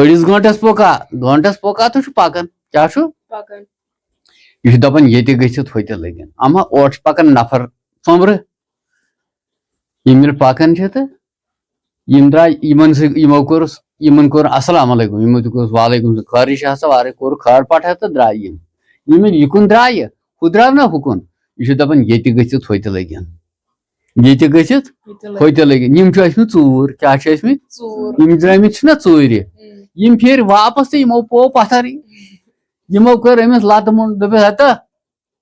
أڑِس گٲنٛٹس پوکا تہٕ چھُ پکان کیٛاہ چھُ پکان یہِ چھُ دپان ییٚتہِ گٔژھِتھ ہوٚتہِ لٔگِن اما اورٕ چھِ پکان نفر ژوٚمبرٕ یِم ییٚلہِ پکان چھِ تہٕ یِم درٛاے یِمن کوٚر اسلام علیکم یِمو تہِ کوٚرُس وعلیکم السلام خٲرٕے چھِ آسان وارٕے کوٚرُکھ کھٲر پٹھا تہٕ درٛاے یِم ییٚلہِ یِکُن درٛایہِ ہُہ درٛاو نا ہُکُن یہِ چھُ دپان ییٚتہِ گٔژھِتھ ہوٚتہِ لٔگِن ییٚتہِ گٔژھِتھ ہوٚتہِ لٔگِن یِم چھِ ٲسمٕتۍ ژوٗر کیٛاہ چھِ ٲسمٕتۍ یِم درٛٲمٕتۍ چھِنہ ژوٗرِ یِم پھیٖرۍ واپس تہٕ یِمو پوو پتھر یِمو کٔر أمِس لتہٕ موٚنڈ دوٚپُس ہتا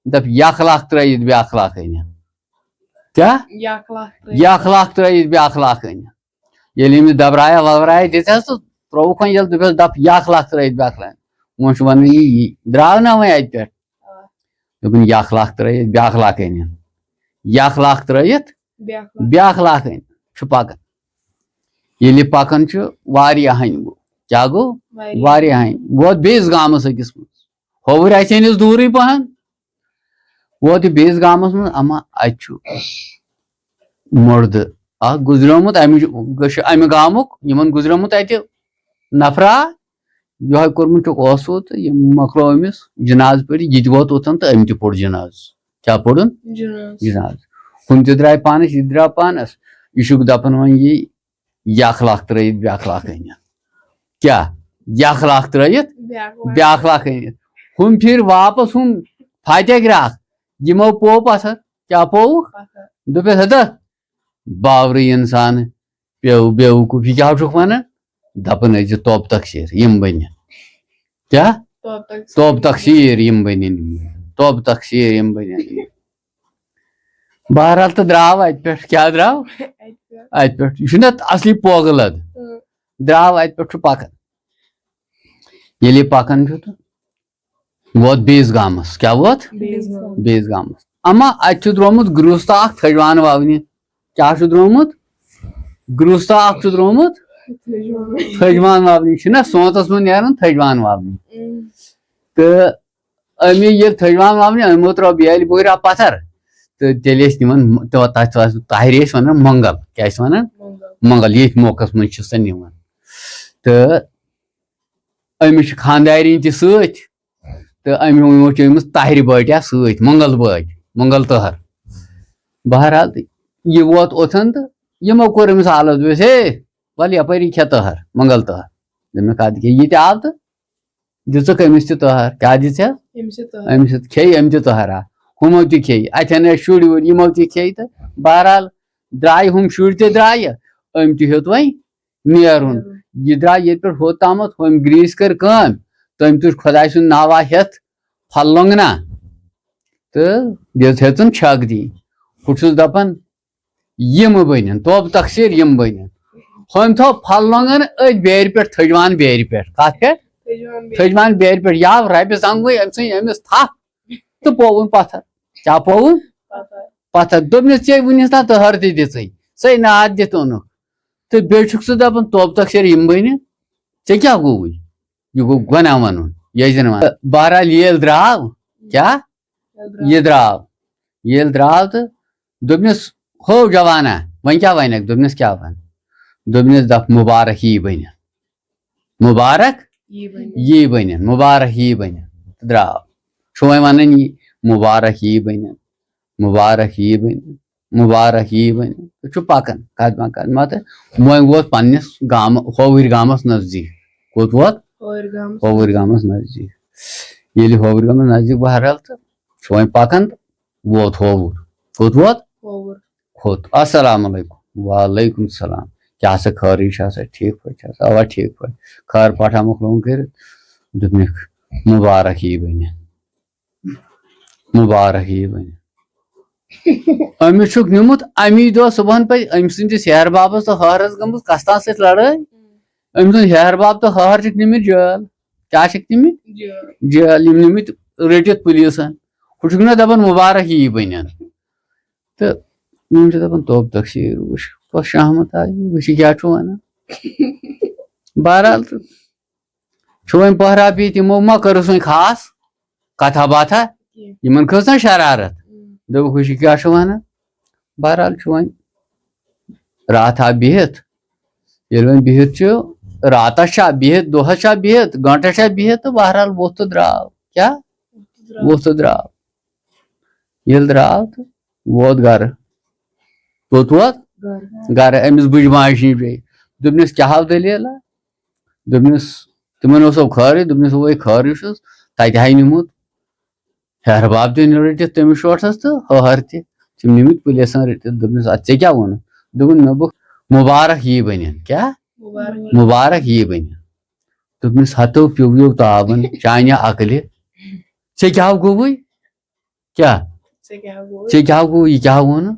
دپ یکھ لکھ ترٲیِتھ بیاکھ لکھ أنِتھ کیٛاہ یکھ لکھ ترٲیِتھ بیاکھ لکھ أنِتھ ییٚلہِ أمِس دبرایا وبرایا دِژہس تہٕ ترووُکھ وۄنۍ ییٚلہِ دوٚپُس دپ یکھ لکھ ترٲیِتھ بیاکھ لکھ وۄنۍ چھُ ونان یہِ درٛاو نا وۄنۍ اَتہِ پٮ۪ٹھ دوٚپُن یکھ لکھ ترٲیِتھ بیاکھ لکھ أنِتھ یکھ لکھ ترٲیِتھ بیاکھ لکھ أنِتھ چھُ پکان ییٚلہِ یہِ پکان چھُ واریاہ ہنہِ گوٚو کیٛاہ گوٚو واریاہ ہنہِ ووت بیٚیِس گامس أکِس منٛز ہوٚوُرۍ آسہِ أنِس دوٗرٕے پہن ووت یہِ بیٚیِس گامس منٛز اما اتہِ چھُ مردٕ اکھ گُزریومُت امہِ گامُک یِمن گُزریومُت اتہِ نفرا یِہوے کوٚرمُت چھُکھ اوسوٗ تہٕ یِم مۄکلو أمِس جناز پٔرِتھ یہِ تہِ ووت اوٚتن تہٕ أمۍ تہِ پوٚر جناز کیٛاہ پوٚرُن جناز ہُم تہِ درٛاے پانس یہِ تہِ درٛاو پانس یہِ چھُکھ دپان وۄنۍ یی یکھ لکھ ترٲیِتھ بیاکھ لکھ أنِتھ کیٛاہ یکھ لکھ ترٲیِتھ بیاکھ لکھ أنِتھ ہُم پھیٖرۍ واپس ہُم فاتح گراکھ یِمو پوو پتھر کیٛاہ پووُکھ دوٚپُس ہتا باورٕے انسان پیٚو بیوقوٗف یہِ کیٛاہ چھُکھ ونان دپان ٲسۍ زِ توب تقسیٖر یِم بٔنِتھ کیٛاہ توب تقسیٖر یِم بٔنِتھ توب تقسیٖر یِم بٔنِتھ بہرحال تہٕ درٛاو اتہِ پٮ۪ٹھ کیٛاہ درٛاو اتہِ پٮ۪ٹھ یہِ چھُنہ اصلی پوگہٕ لد درٛاو اتہِ پٮ۪ٹھ چھُ پکان ییٚلہِ یہِ پکان چھُ تہٕ ووت بیٚیِس گامس کیٛاہ ووت بیٚیِس گامس اما اتہِ چھُ درٛومُت گرٛوٗستہ اکھ تھجوان وونہِ کیٛاہ چھُ درٛومُت گرٛوٗستہ اکھ چھُ درٛومُت تھجوان وونہِ یہِ چھُنہ سونتس منٛز نیران تھجوان وونہِ تہٕ أمی ییٚلہِ تھجوان وونہِ أمو ترٲو بیلہِ بوٚہرا پتھر تہٕ تیٚلہِ ٲسۍ نِوان طاہرِ ٲسۍ ونان مۄنگل کیٛاہ ٲسۍ ونان مۄنگل ییٚتھۍ موقعس منٛز چھِ سۄ نِوان تہٕ أمِس چھِ خانٛدارِنۍ تہِ سۭتۍ تہٕ یِمو چھِ أمِس طاہرِ بٲٹیا سۭتۍ مۄنگل بٲٹۍ مۄنگل تٔہر بہرحال یہِ ووت اوٚتن تہٕ یِمو کوٚر أمِس حالت دوٚپُس ہے ول یپٲری کھےٚ تٔہر مۄنگل تٔہر دوٚپنکھ ادٕ کیٛاہ یہِ تہِ آو تہٕ دِژٕکھ أمِس تہِ تٔہر کیٛاہ دِژٮ۪س أمِس کھیٚیہِ أمۍ تہِ تٔہرا ہُمو تہِ کھیٚیہِ اتٮ۪ن ٲسۍ شُرۍ وُرۍ یِمو تہِ کھیٚیہِ تہٕ بہرحال درٛایہِ ہُم شُرۍ تہِ درٛایہِ أمۍ تہِ ہیوٚت وۄنۍ نیرُن یہِ درٛاو ییٚتہِ پٮ۪ٹھ ہُوٚت تامتھ ہُمۍ گریٖسۍ کٔر کٲم تٔمۍ تُج خۄداے سُنٛد ناوا ہیٚتھ پھل لۄنٛگنا تہٕ دِژ ہیژٕن چھک دِنۍ بہٕ چھُس دپان یِم بٔنِن توب تقسیٖر یِم بٔنِن ہُمۍ تھوٚو پھل لۄنٛگن أتھۍ بیرِ پٮ۪ٹھ تھجوان بیرِ پٮ۪ٹھ کتھ پٮ۪ٹھ تھجوان بیرِ پٮ۪ٹھ یہِ آو ربہِ زنٛگوٕے أمۍ ژھٕنۍ أمِس تھپھ تہٕ پووُن پتھر کیٛاہ پووُن پتھر دوٚپنس ژےٚ وُنِس نا تٔہر تہِ دِژٕے ژٕے ناد دِتھ اوٚنُکھ تہٕ بیٚیہِ چھُکھ ژٕ دپان توب تقسیٖر یِم بٔنِن ژےٚ کیٛاہ گوٚوُے یہِ گوٚو گۄناہ ونُن یہِ ٲسۍ زن ونان بہرحال ییٚلہِ درٛاو کیٛاہ یہِ درٛاو ییٚلہِ درٛاو تہٕ دوٚپنس ہو جوانا وۄنۍ کیٛاہ ونکھ دوٚپنس کیٛاہ ون دوٚپنس دپ مُبارک یی بٔنِتھ مُبارک یی بٔنِتھ مُبارک یی بٔنِتھ تہٕ درٛاو چھُ وۄنۍ ونان یہِ مُبارک یی بٔنِتھ مُبارک یی بٔنِتھ مُبارک یی بٔنِتھ تہٕ چھُ پکان قدمہ قدمہ تہٕ وۄنۍ ووت پننِس ہووٕرۍ گامس نزدیٖک کوٚت ووت ہووٕرۍ گامس نزدیٖک ییٚلہِ ہووٕرۍ گامس نزدیٖک بہرحال تہٕ چھُ وۄنۍ پکان تہٕ ووت ہووُر کوٚت ووت کھوٚت اسلام علیکم وعلیکم السلام کیٛاہ سا خٲرٕے چھا سا ٹھیٖک پٲٹھۍ چھا سا اوا ٹھیٖک پٲٹھۍ خٲر پٹھا مۄکلووُن کٔرِتھ دوٚپنکھ مُبارک یی بٔنِتھ مُبارک یی بٔنِتھ أمِس چھُکھ نیوٗمُت امی دۄہ صبحن پزِ أمۍ سٕنٛدِس ہیہر بابس تہٕ ہٲہرس گٔمٕژ کستان سۭتۍ لڑٲے أمۍ سُنٛد ہیہر باب تہٕ ہٲہر چھِکھ نِمٕتۍ جٲل کیٛاہ چھِکھ نِمٕتۍ جٲل یِم نِمٕتۍ رٔٹِتھ پُلیٖسن ہُہ چھُکھ نا دپان مُبارک یی بٔنِتھ تہٕ یِم چھِ دپان توب تقسیٖر وٕچھ کۄس شہمت آیہِ وٕچھ یہِ کیٛاہ چھُ ونان بہرحال تہٕ چھُ وۄنۍ پٔہرا بِہِتھ یِمو ما کٔرٕس وۄنۍ خاص کتھا باتھا یِمن کھٔژ نا شرارت دوٚپُکھ وٕچھ یہِ کیٛاہ چھُ ونان بہرحال چھُ وۄنۍ راتھا بِہِتھ ییٚلہِ وۄنۍ بِہِتھ چھُ راتس چھا بہت دۄہس چھا بہت گنٹس چھا بہت تو بہرحال ووٚتھ تہٕ درٛاو کیٛاہ ووٚتھ تہٕ درٛاو ییٚلہِ درٛاو تہٕ ووت گرٕ توٚت ووت گرٕ أمِس بٕجہِ ماجہِ نِش بیٚیہِ دوٚپنس کیٛاہ ہاو دٔلیٖلا دوٚپنس تِمن اوسو خٲرٕے دوٚپنس وۄنۍ خٲرٕے چھُس تتہِ ہاے نِمُت ہیہر باب تہِ رٔٹِتھ تٔمِس شوٹھس تہٕ ہہر تہِ تِم نِمٕتۍ پُلیٖسن رٔٹِتھ دوٚپنس ادٕ ژےٚ کیٛاہ ووٚنُتھ دوٚپُن مےٚ بوٗکھ مُبارک یی بنٮ۪ن کیٛاہ مُبارک یی بنٮ۪ن دوٚپنس ہتو پیوٗو تابن چانہِ عقلہِ ژےٚ کیٛاہ گوٚوُے کیٛاہ ژےٚ کیٛاہ گوٚو یہِ کیٛاہ ووٚنُن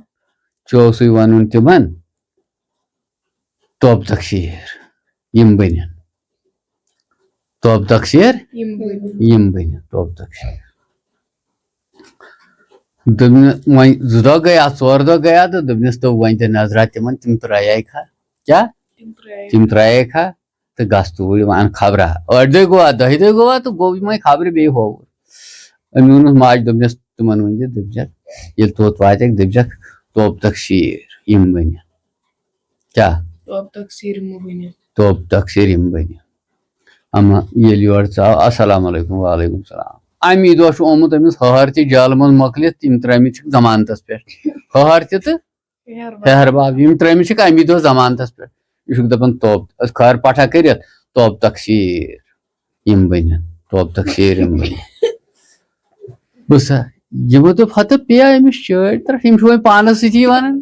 ژےٚ اوسُے ونُن تِمن توب تقسیٖر یِم بنٮ۪ن توب تقسیٖر یِم بنٮ۪ن توب تقسیٖر دوٚپنس وۄنۍ 2 دۄہ گٔیا 4 دۄہ گٔیا تہٕ دوٚپنس تو وۄنۍ دِ نظرا تِمن تِم ترٛایے کھا کیٛاہ تِم ترٛایے کھا تہٕ گژھ توٗرۍ وۄنۍ ان خبرا 8 دۄہہِ گوٚوا 10 دۄہہِ گوٚوا تہٕ گوٚو وۄنۍ خبرِ بیٚیہِ ہووُر أمۍ ووٚنُس ماجہِ دوٚپنس تِمن ؤنۍ زِ دٔپزٮ۪کھ ییٚلہِ توٚت واتٮ۪کھ دٔپزٮ۪کھ توب تقسیٖر یِم بنٮ۪ن کیٛاہ توب تقسیٖر یِم بنٮ۪ن اما ییٚلہِ یورٕ ژاو السلام علیکم وعلیکم السلام امی دۄہ چھُ آمُت أمِس ہہر تہِ جیلہٕ منٛز مۄکلِتھ یِم ترٛٲمٕتۍ چھِکھ ضمانتس پٮ۪ٹھ ہہر تہِ تہٕ ہیہر باب یِم ترٛٲمٕتۍ چھِکھ امی دۄہ ضمانتس پٮ۪ٹھ یہِ چھُکھ دپان توب خٲر پٹھا کٔرِتھ توب تقسیٖر یِم بنٮ۪ن توب تقسیٖر یِم بنٮ۪ن بوٗزتھا یِمو دوٚپ ہتہٕ پیٚیا أمِس چٲڑۍ ترٛٹھ یِم چھِ وۄنۍ پانس سۭتی ونان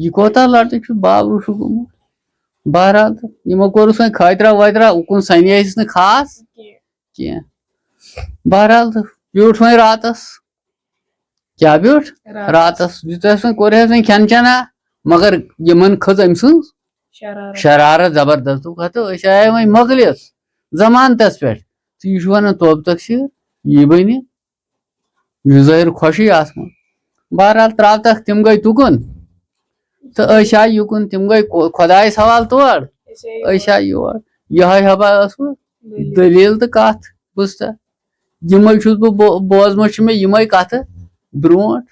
یہِ کوتاہ لڑکہٕ چھُ باورٕ چھُ گوٚمُت بہرحال تہٕ یِمو کوٚرُس وۄنۍ خٲطرا وٲترا اُکُن سنییس نہٕ خاص کینٛہہ بہرحال تہٕ بیوٗٹھ وۄنۍ راتس کیٛاہ بیوٗٹھ راتس دِژہس وۄنۍ کوٚرہس وۄنۍ کھٮ۪ن چٮ۪نا مگر یِمن کھٔژ أمۍ سٕنٛز شرارت زبردست دوٚپُکھ ہتہٕ أسۍ آیے وۄنۍ مۄکلِتھ ضمانتس پٮ۪ٹھ تہٕ یہِ چھُ ونان توب تقسیٖر یی بنہِ یہِ چھُ ظٲہِر خوشی آسمان بہرحال تراوتکھ تِم گٔے تُکُن تہٕ أسۍ آے یُکُن تِم گٔے خۄدایس حوالہٕ تور أسۍ آے یور یِہے ہبا ٲسوٕ دٔلیٖل تہٕ کتھ بوٗزتھا یِمے چھُس بہٕ بوزمژ چھِ مےٚ یِمے کتھٕ برونٛٹھ